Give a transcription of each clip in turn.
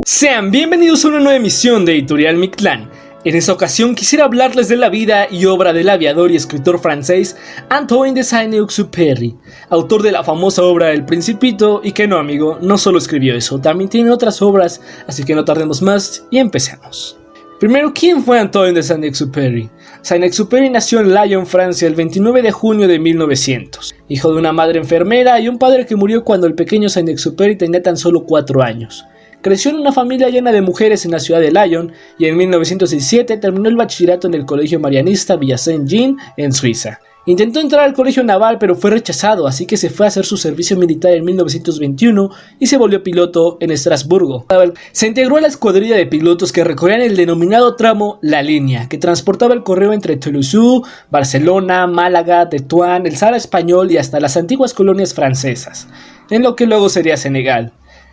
Sean bienvenidos a una nueva emisión de Editorial Mictlán. En esta ocasión quisiera hablarles de la vida y obra del aviador y escritor francés Antoine de Saint-Exupéry, autor de la famosa obra El Principito, y que no amigo, no solo escribió eso, también tiene otras obras, así que no tardemos más y empecemos. Primero, ¿quién fue Antoine de Saint-Exupéry? Saint-Exupéry nació en Lyon, Francia, el 29 de junio de 1900, hijo de una madre enfermera y un padre que murió cuando el pequeño Saint-Exupéry tenía tan solo 4 años. Creció en una familia llena de mujeres en la ciudad de Lyon y en 1917 terminó el bachillerato en el colegio marianista Villa Saint-Jean en Suiza. Intentó entrar al colegio naval pero fue rechazado, así que se fue a hacer su servicio militar en 1921 y se volvió piloto en Estrasburgo. Se integró a la escuadrilla de pilotos que recorrían el denominado tramo La Línea, que transportaba el correo entre Toulouse, Barcelona, Málaga, Tetuán, el Sahara español y hasta las antiguas colonias francesas, en lo que luego sería Senegal.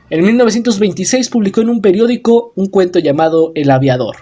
En 1926 publicó en un periódico un cuento llamado El Aviador.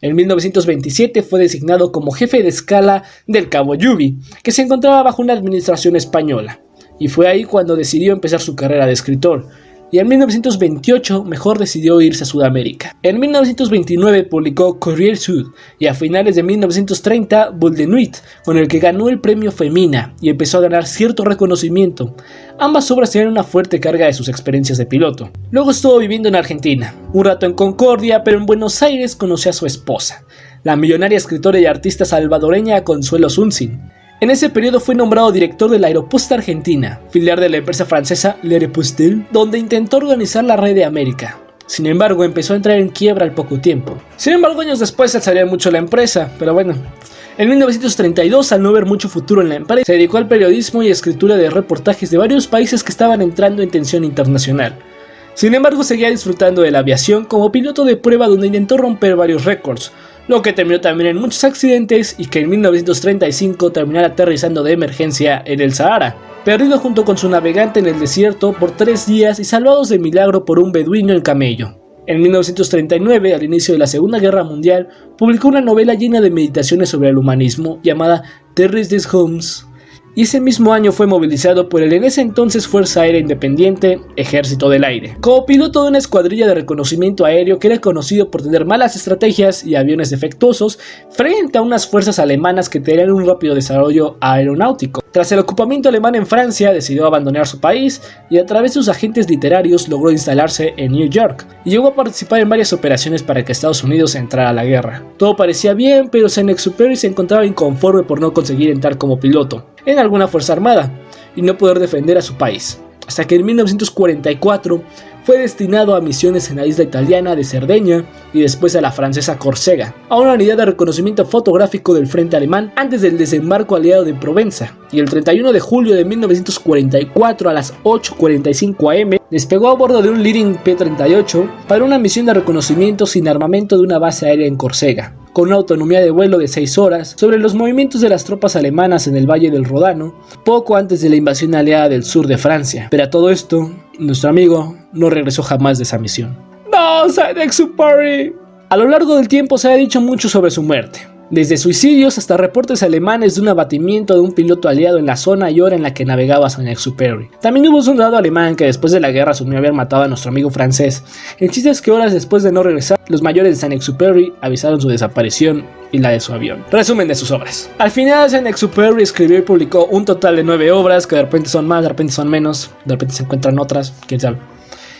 En 1927 fue designado como jefe de escala del Cabo Yubi, que se encontraba bajo una administración española, y fue ahí cuando decidió empezar su carrera de escritor. Y en 1928 mejor decidió irse a Sudamérica. En 1929 publicó Courrier Sud y a finales de 1930 Boule de Nuit, con el que ganó el premio Femina y empezó a ganar cierto reconocimiento. Ambas obras tenían una fuerte carga de sus experiencias de piloto. Luego estuvo viviendo en Argentina, un rato en Concordia, pero en Buenos Aires conoció a su esposa, la millonaria escritora y artista salvadoreña Consuelo Zunzin. En ese periodo fue nombrado director de la Aeroposta Argentina, filial de la empresa francesa L'Aéropostale, donde intentó organizar la red de América. Sin embargo, empezó a entrar en quiebra al poco tiempo. Sin embargo, años después alzaría mucho la empresa, pero bueno. En 1932, al no ver mucho futuro en la empresa, se dedicó al periodismo y escritura de reportajes de varios países que estaban entrando en tensión internacional. Sin embargo, seguía disfrutando de la aviación como piloto de prueba, donde intentó romper varios récords, lo que terminó también en muchos accidentes y que en 1935 terminara aterrizando de emergencia en el Sahara, perdido junto con su navegante en el desierto por 3 días y salvados de milagro por un beduino en camello. En 1939, al inicio de la Segunda Guerra Mundial, publicó una novela llena de meditaciones sobre el humanismo llamada Terres des Hommes, y ese mismo año fue movilizado por el en ese entonces Fuerza Aérea Independiente, Ejército del Aire, como piloto de una escuadrilla de reconocimiento aéreo que era conocido por tener malas estrategias y aviones defectuosos frente a unas fuerzas alemanas que tenían un rápido desarrollo aeronáutico. Tras el ocupamiento alemán en Francia, decidió abandonar su país y a través de sus agentes literarios logró instalarse en New York y llegó a participar en varias operaciones para que Estados Unidos entrara a la guerra. Todo parecía bien, pero Saint-Exupéry se encontraba inconforme por no conseguir entrar como piloto en alguna fuerza armada y no poder defender a su país, hasta que en 1944 fue destinado a misiones en la isla italiana de Cerdeña y después a la francesa Córcega, a una unidad de reconocimiento fotográfico del frente alemán antes del desembarco aliado de Provenza, y el 31 de julio de 1944 a las 8:45 am despegó a bordo de un Leading P-38 para una misión de reconocimiento sin armamento de una base aérea en Córcega, con una autonomía de vuelo de 6 horas sobre los movimientos de las tropas alemanas en el Valle del Ródano, poco antes de la invasión aliada del sur de Francia. Pero a todo esto, nuestro amigo no regresó jamás de esa misión. ¡No, Saint-Exupéry! A lo largo del tiempo se ha dicho mucho sobre su muerte, desde suicidios hasta reportes alemanes de un abatimiento de un piloto aliado en la zona y hora en la que navegaba Saint-Exupéry. También hubo un soldado alemán que después de la guerra asumió haber matado a nuestro amigo francés. El chiste es que horas después de no regresar, los mayores de Saint-Exupéry avisaron su desaparición y la de su avión. Resumen de sus obras. Al final, Saint-Exupéry escribió y publicó un total de 9 obras, que de repente son más, de repente son menos, de repente se encuentran otras, quién sabe,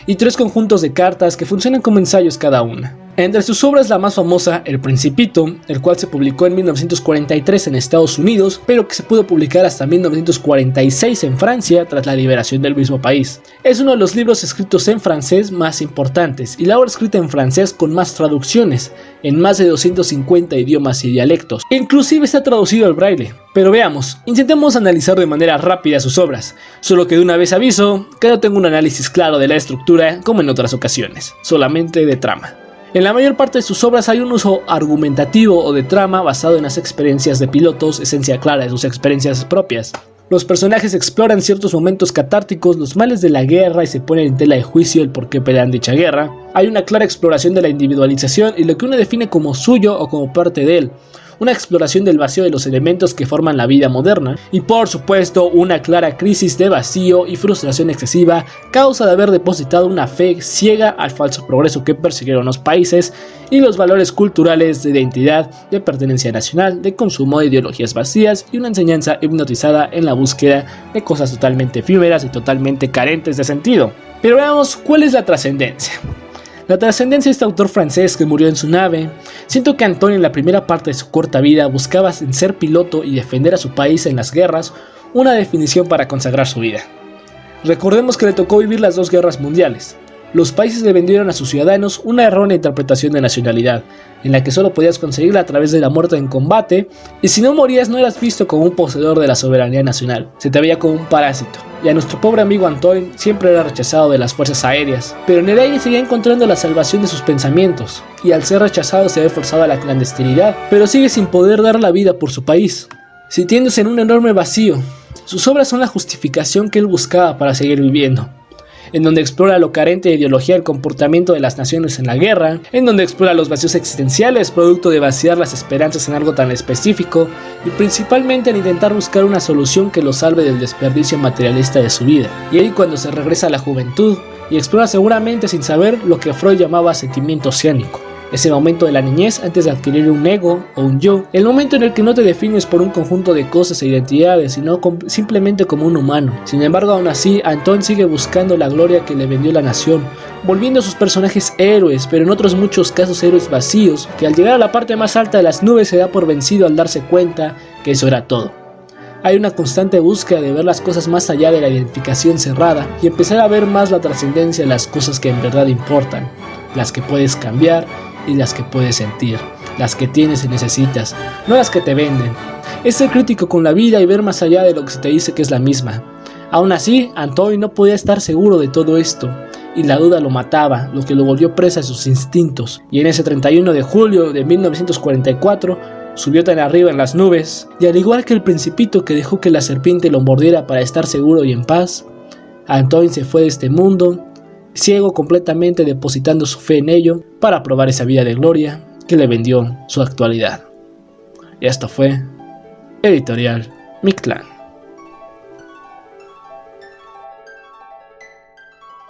y 3 conjuntos de cartas que funcionan como ensayos cada una. Entre sus obras, la más famosa, El Principito, el cual se publicó en 1943 en Estados Unidos, pero que se pudo publicar hasta 1946 en Francia tras la liberación del mismo país. Es uno de los libros escritos en francés más importantes y la obra escrita en francés con más traducciones, en más de 250 idiomas y dialectos. Inclusive está traducido al braille. Pero veamos, intentemos analizar de manera rápida sus obras, solo que de una vez aviso que no tengo un análisis claro de la estructura como en otras ocasiones, solamente de trama. En la mayor parte de sus obras hay un uso argumentativo o de trama basado en las experiencias de pilotos, esencia clara de sus experiencias propias. Los personajes exploran ciertos momentos catárticos, los males de la guerra y se ponen en tela de juicio el por qué pelean dicha guerra. Hay una clara exploración de la individualización y lo que uno define como suyo o como parte de él. una exploración del vacío de los elementos que forman la vida moderna, y por supuesto una clara crisis de vacío y frustración excesiva, causa de haber depositado una fe ciega al falso progreso que persiguieron los países y los valores culturales de identidad, de pertenencia nacional, de consumo de ideologías vacías y una enseñanza hipnotizada en la búsqueda de cosas totalmente efímeras y totalmente carentes de sentido. Pero veamos cuál es la trascendencia. La trascendencia de este autor francés que murió en su nave. Siento que Antoine en la primera parte de su corta vida buscaba en ser piloto y defender a su país en las guerras una definición para consagrar su vida. Recordemos que le tocó vivir las dos guerras mundiales. Los países le vendieron a sus ciudadanos una errónea interpretación de nacionalidad, en la que solo podías conseguirla a través de la muerte en combate, y si no morías no eras visto como un poseedor de la soberanía nacional, se te veía como un parásito. Y a nuestro pobre amigo Antoine siempre era rechazado de las fuerzas aéreas, pero en el aire seguía encontrando la salvación de sus pensamientos, y al ser rechazado se ve forzado a la clandestinidad, pero sigue sin poder dar la vida por su país, sintiéndose en un enorme vacío. Sus obras son la justificación que él buscaba para seguir viviendo, en donde explora lo carente de ideología del comportamiento de las naciones en la guerra, en donde explora los vacíos existenciales producto de vaciar las esperanzas en algo tan específico, y principalmente en intentar buscar una solución que lo salve del desperdicio materialista de su vida. Y ahí cuando se regresa a la juventud, y explora seguramente sin saber lo que Freud llamaba sentimiento oceánico. Ese momento de la niñez antes de adquirir un ego o un yo, el momento en el que no te defines por un conjunto de cosas e identidades, sino simplemente como un humano. Sin embargo, aún así, Antoine sigue buscando la gloria que le vendió la nación, volviendo a sus personajes héroes, pero en otros muchos casos héroes vacíos, que al llegar a la parte más alta de las nubes se da por vencido al darse cuenta que eso era todo. Hay una constante búsqueda de ver las cosas más allá de la identificación cerrada y empezar a ver más la trascendencia de las cosas que en verdad importan, las que puedes cambiar y las que puedes sentir, las que tienes y necesitas, no las que te venden. Es ser crítico con la vida y ver más allá de lo que se te dice que es la misma. Aún así, Antoine no podía estar seguro de todo esto, y la duda lo mataba, lo que lo volvió presa de sus instintos. Y en ese 31 de julio de 1944, subió tan arriba en las nubes, y al igual que el principito que dejó que la serpiente lo mordiera para estar seguro y en paz, Antoine se fue de este mundo, ciego completamente, depositando su fe en ello para probar esa vida de gloria que le vendió su actualidad. Y esto fue Editorial Mictlán.